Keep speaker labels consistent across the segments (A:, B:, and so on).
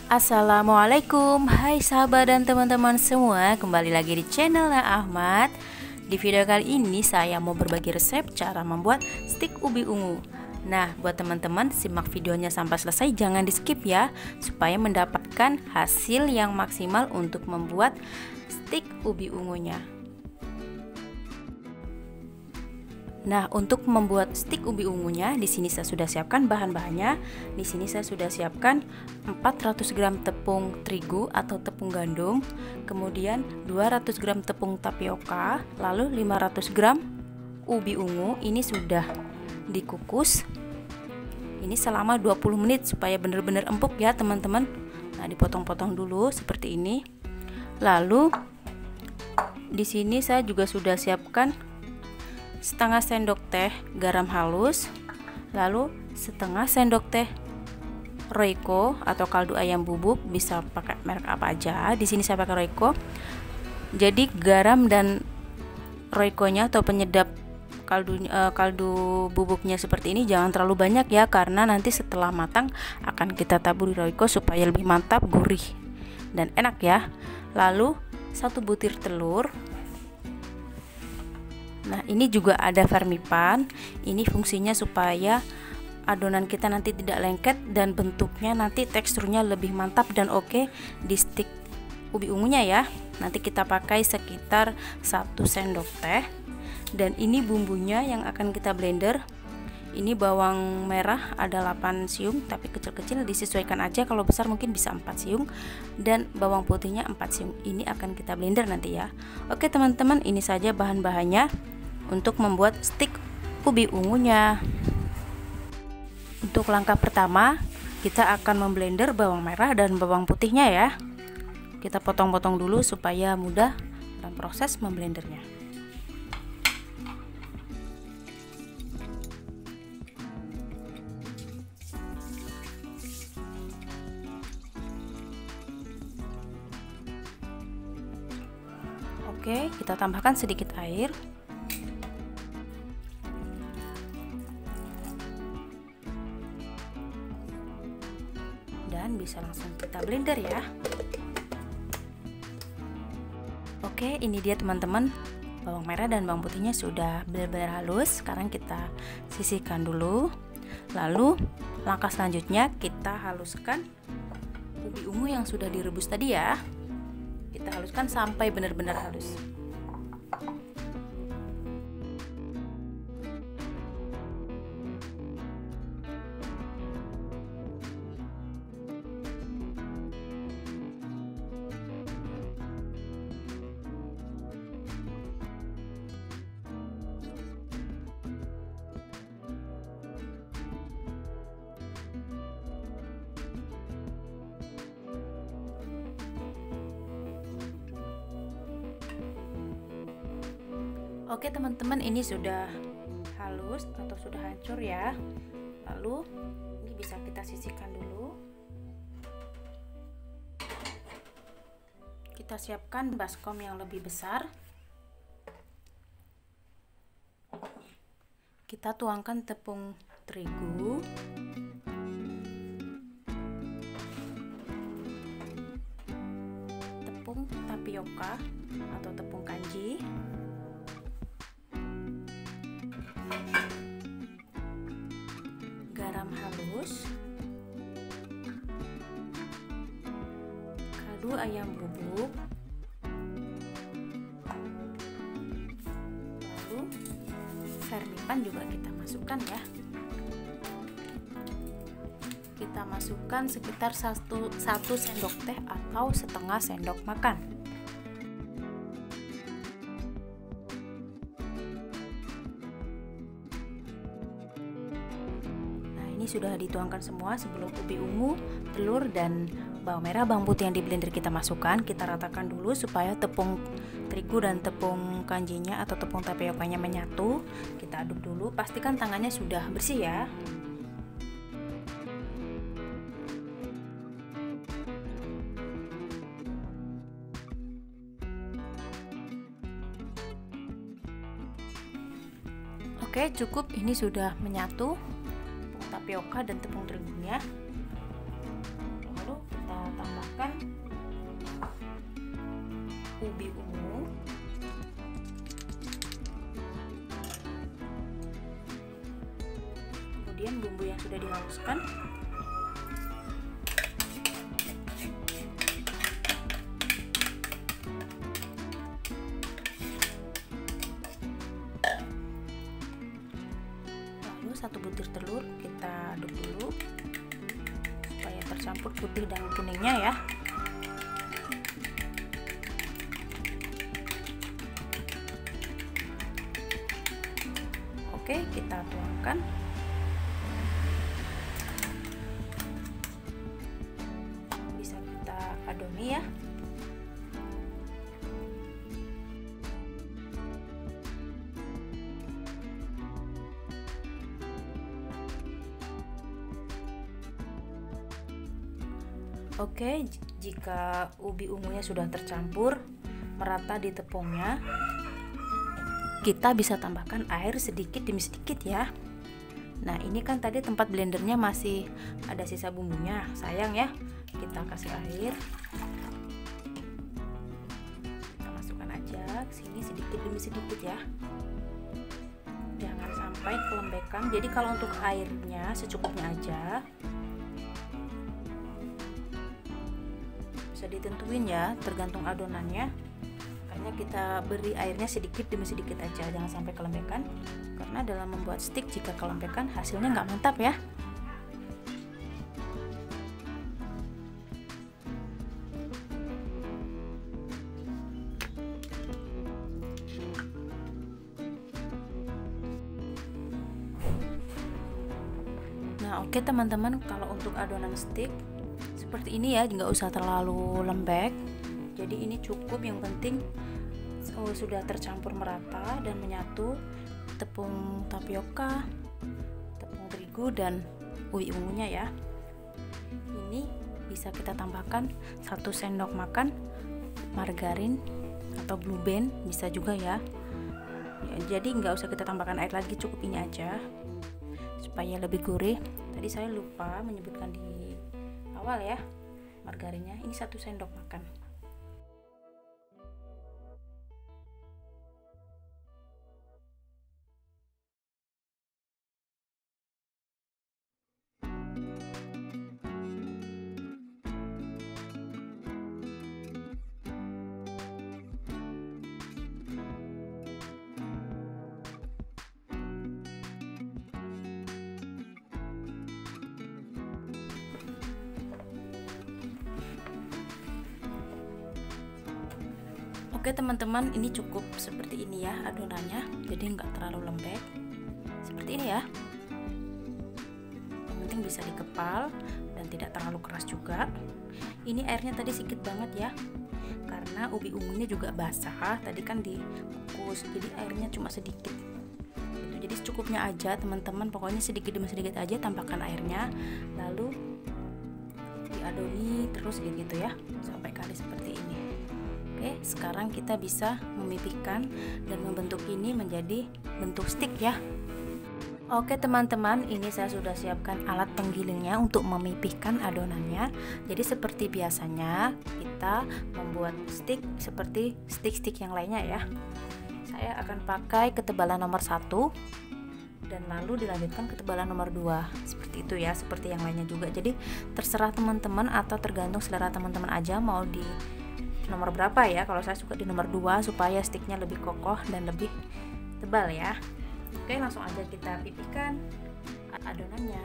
A: Assalamualaikum, hai sahabat dan teman-teman semua, kembali lagi di channel Ahmad. Di video kali ini saya mau berbagi resep cara membuat stik ubi ungu. Nah, buat teman-teman simak videonya sampai selesai, jangan di skip ya, supaya mendapatkan hasil yang maksimal untuk membuat stik ubi ungunya. Nah, untuk membuat stik ubi ungunya, di sini saya sudah siapkan bahan-bahannya. Di sini saya sudah siapkan 400 gram tepung terigu atau tepung gandum, kemudian 200 gram tepung tapioka, lalu 500 gram ubi ungu. Ini sudah dikukus. Ini selama 20 menit supaya benar-benar empuk ya, teman-teman. Nah, dipotong-potong dulu seperti ini. Lalu di sini saya juga sudah siapkan setengah sendok teh garam halus, lalu setengah sendok teh Royco atau kaldu ayam bubuk, bisa pakai merek apa aja. Di sini saya pakai Royco. Jadi garam dan Royco-nya atau penyedap kaldu bubuknya seperti ini jangan terlalu banyak ya, karena nanti setelah matang akan kita taburi Royco supaya lebih mantap, gurih dan enak ya. Lalu 1 butir telur. Nah, ini juga ada vermipan. Ini fungsinya supaya adonan kita nanti tidak lengket dan bentuknya nanti teksturnya lebih mantap dan oke di stik ubi ungunya ya. Nanti kita pakai sekitar 1 sendok teh. Dan ini bumbunya yang akan kita blender. Ini bawang merah ada 8 siung, tapi kecil-kecil, disesuaikan aja, kalau besar mungkin bisa 4 siung, dan bawang putihnya 4 siung. Ini akan kita blender nanti ya. Oke teman-teman, ini saja bahan-bahannya untuk membuat stik ubi ungunya. Untuk langkah pertama, kita akan memblender bawang merah dan bawang putihnya ya. Kita potong-potong dulu supaya mudah dalam proses memblendernya. Oke, kita tambahkan sedikit air. Dan bisa langsung kita blender ya. Oke, ini dia teman-teman, bawang merah dan bawang putihnya sudah benar-benar halus. Sekarang kita sisihkan dulu. Lalu langkah selanjutnya kita haluskan ubi ungu yang sudah direbus tadi ya. Kita haluskan sampai benar-benar halus. Oke teman-teman, ini sudah halus atau sudah hancur ya. Lalu ini bisa kita sisihkan dulu. Kita siapkan baskom yang lebih besar. Kita tuangkan tepung terigu, tepung tapioka atau tepung kanji, garam halus, kaldu ayam bubuk, lalu vermipan juga kita masukkan ya. Kita masukkan sekitar 1 sendok teh atau setengah sendok makan. Ini sudah dituangkan semua sebelum ubi ungu, telur, dan bawang merah, bawang putih yang di blender kita masukkan. Kita ratakan dulu supaya tepung terigu dan tepung kanjinya atau tepung tapiokanya menyatu. Kita aduk dulu, pastikan tangannya sudah bersih ya. Oke, cukup, ini sudah menyatu tapioka dan tepung terigunya. Lalu kita ubi ungu, kemudian bumbu yang sudah dihaluskan, lalu 1 butir telur kita aduk dulu supaya tercampur putih dan kuningnya ya. Oke, kita tuangkan. Bisa kita adoni ya. Oke, jika ubi ungunya sudah tercampur merata di tepungnya, kita bisa tambahkan air sedikit demi sedikit ya. Nah, ini kan tadi tempat blendernya masih ada sisa bumbunya, sayang ya. Kita kasih air, kita masukkan aja ke sini sedikit demi sedikit ya, jangan sampai kelembekan. Jadi kalau untuk airnya secukupnya aja, bisa ditentuin ya, tergantung adonannya. Makanya kita beri airnya sedikit demi sedikit aja, jangan sampai kelembekan, karena dalam membuat stik jika kelembekan hasilnya nggak mantap ya. Nah oke teman-teman, kalau untuk adonan stik seperti ini ya, nggak usah terlalu lembek. Jadi ini cukup, yang penting sudah tercampur merata dan menyatu tepung tapioka, tepung terigu dan ubi ungunya ya. Ini bisa kita tambahkan 1 sendok makan margarin atau blue band, bisa juga ya. Jadi nggak usah kita tambahkan air lagi, cukup ini aja supaya lebih gurih. Tadi saya lupa menyebutkan di awal ya, margarinnya ini 1 sendok makan. Oke teman-teman, ini cukup seperti ini ya adonannya, jadi nggak terlalu lembek, seperti ini ya. Yang penting bisa dikepal dan tidak terlalu keras juga. Ini airnya tadi sedikit banget ya, karena ubi ungunya juga basah, tadi kan dikukus, jadi airnya cuma sedikit. Jadi secukupnya aja teman-teman, pokoknya sedikit demi sedikit aja tambahkan airnya, lalu diadoni terus gitu ya, sampai kali seperti ini. Oke, sekarang kita bisa memipihkan dan membentuk ini menjadi bentuk stik ya. Oke teman-teman, ini saya sudah siapkan alat penggilingnya untuk memipihkan adonannya. Jadi seperti biasanya kita membuat stik seperti stik-stik yang lainnya ya. Saya akan pakai ketebalan nomor 1 dan lalu dilanjutkan ketebalan nomor 2, seperti itu ya, seperti yang lainnya juga. Jadi terserah teman-teman atau tergantung selera teman-teman aja mau di nomor berapa ya. Kalau saya suka di nomor 2 supaya stiknya lebih kokoh dan lebih tebal ya. Oke, langsung aja kita pipihkan adonannya.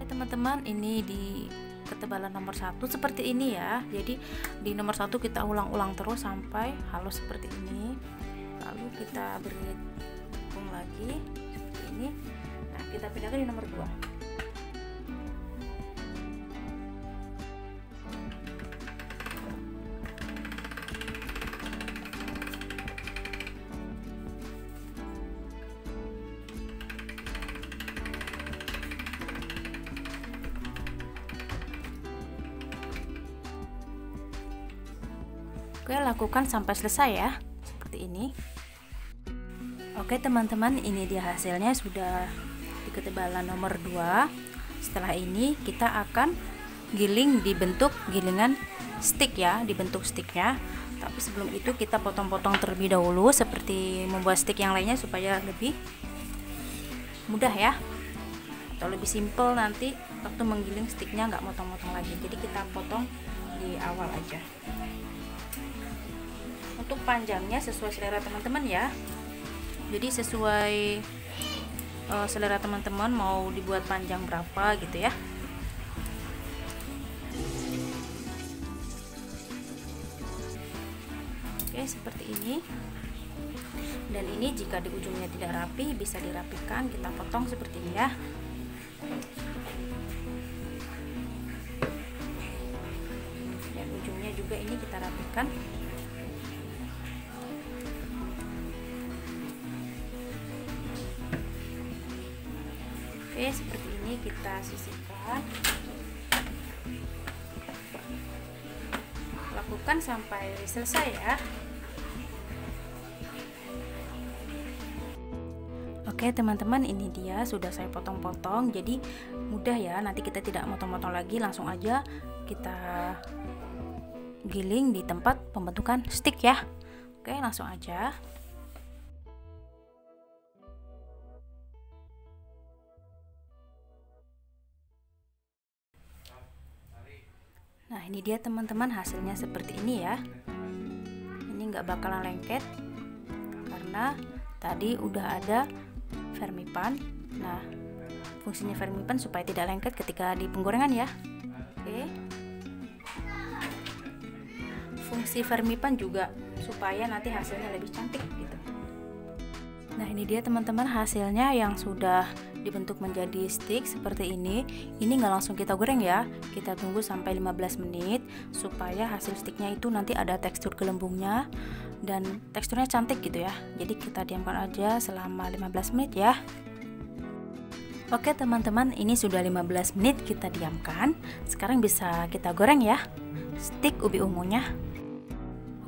A: Teman-teman, ini di ketebalan nomor 1 seperti ini ya. Jadi di nomor 1 kita ulang-ulang terus sampai halus seperti ini. Lalu kita beri tepung lagi seperti ini. Nah, kita pindahkan di nomor 2. Oke, lakukan sampai selesai ya, seperti ini. Oke teman-teman, ini dia hasilnya sudah di ketebalan nomor 2. Setelah ini kita akan giling dibentuk gilingan stick ya, dibentuk sticknya. Tapi sebelum itu kita potong-potong terlebih dahulu seperti membuat stick yang lainnya supaya lebih mudah ya, atau lebih simple nanti waktu menggiling sticknya nggak motong-motong lagi. Jadi kita potong di awal aja. Untuk panjangnya sesuai selera teman-teman ya. Jadi sesuai selera teman-teman mau dibuat panjang berapa gitu ya. Oke, seperti ini. Dan ini jika di ujungnya tidak rapi bisa dirapikan, kita potong seperti ini ya. Dan ujungnya juga ini kita rapikan. Oke, seperti ini kita sisihkan. Lakukan sampai selesai ya. Oke teman-teman, ini dia sudah saya potong-potong, jadi mudah ya, nanti kita tidak motong-motong lagi, langsung aja kita giling di tempat pembentukan stick ya. Oke, langsung aja. Nah ini dia teman-teman, hasilnya seperti ini ya. Ini nggak bakalan lengket karena tadi udah ada vermipan. Nah fungsinya vermipan supaya tidak lengket ketika di penggorengan ya. Oke, fungsi vermipan juga supaya nanti hasilnya lebih cantik gitu. Nah ini dia teman-teman hasilnya yang sudah dibentuk menjadi stick seperti ini. Ini nggak langsung kita goreng ya, kita tunggu sampai 15 menit supaya hasil sticknya itu nanti ada tekstur gelembungnya dan teksturnya cantik gitu ya. Jadi kita diamkan aja selama 15 menit ya. Oke teman-teman, ini sudah 15 menit kita diamkan. Sekarang bisa kita goreng ya stick ubi ungunya.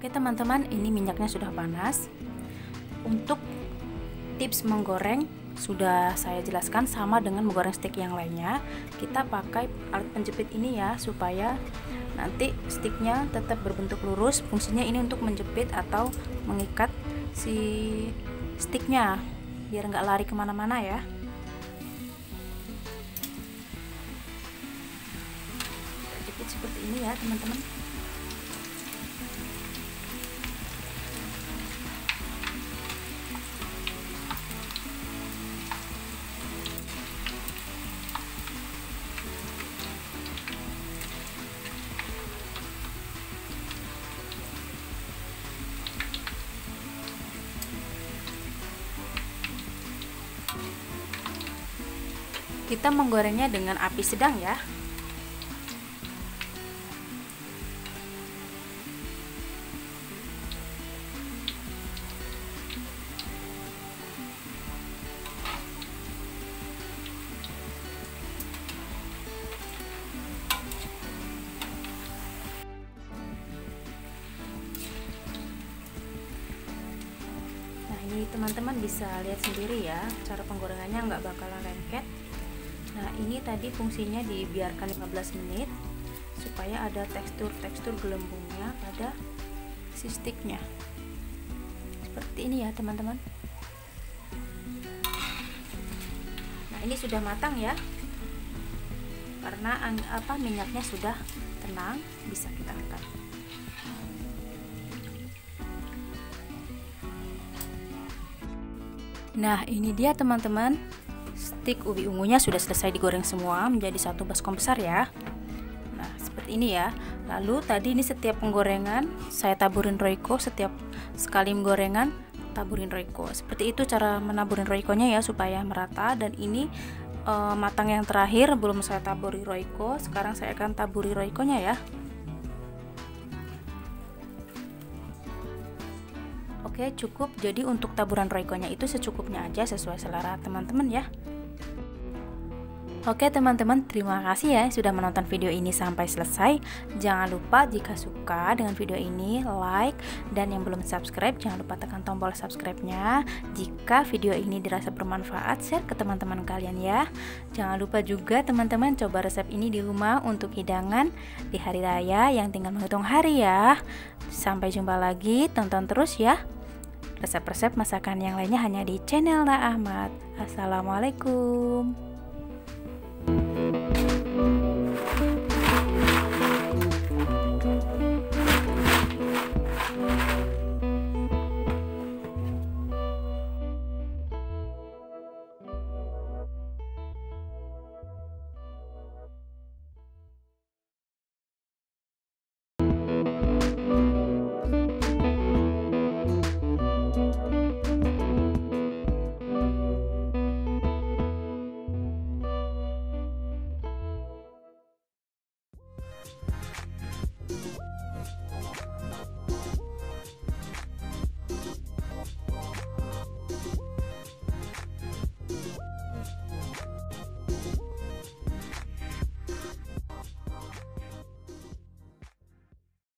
A: Oke teman-teman, ini minyaknya sudah panas. Untuk tips menggoreng sudah saya jelaskan, sama dengan menggoreng stick yang lainnya. Kita pakai alat penjepit ini ya, supaya nanti sticknya tetap berbentuk lurus. Fungsinya ini untuk menjepit atau mengikat si sticknya biar nggak lari kemana-mana ya. Jepit seperti ini ya teman-teman. Kita menggorengnya dengan api sedang ya. Nah ini teman-teman bisa lihat sendiri ya, cara penggorengannya nggak bakalan lengket. Nah ini tadi fungsinya dibiarkan 15 menit supaya ada tekstur gelembungnya pada si sticknya. Seperti ini ya teman-teman. Nah ini sudah matang ya, karena minyaknya sudah tenang, bisa kita angkat. Nah ini dia teman-teman, stick ubi ungunya sudah selesai digoreng semua menjadi satu baskom besar ya. Nah seperti ini ya. Lalu tadi ini setiap penggorengan saya taburin Royco, setiap sekali penggorengan taburin Royco. Seperti itu cara menaburin Royco-nya ya, supaya merata. Dan ini matang yang terakhir, belum saya taburi Royco. Sekarang saya akan taburi Royco-nya ya. Oke, cukup. Jadi untuk taburan Royco-nya itu secukupnya aja, sesuai selera teman-teman ya. Oke teman-teman, terima kasih ya sudah menonton video ini sampai selesai. Jangan lupa jika suka dengan video ini, like, dan yang belum subscribe jangan lupa tekan tombol subscribe-nya. Jika video ini dirasa bermanfaat, share ke teman-teman kalian ya. Jangan lupa juga teman-teman coba resep ini di rumah untuk hidangan di hari raya yang tinggal menghitung hari ya. Sampai jumpa lagi, tonton terus ya resep-resep masakan yang lainnya hanya di channel Nah Ahmad. Assalamualaikum.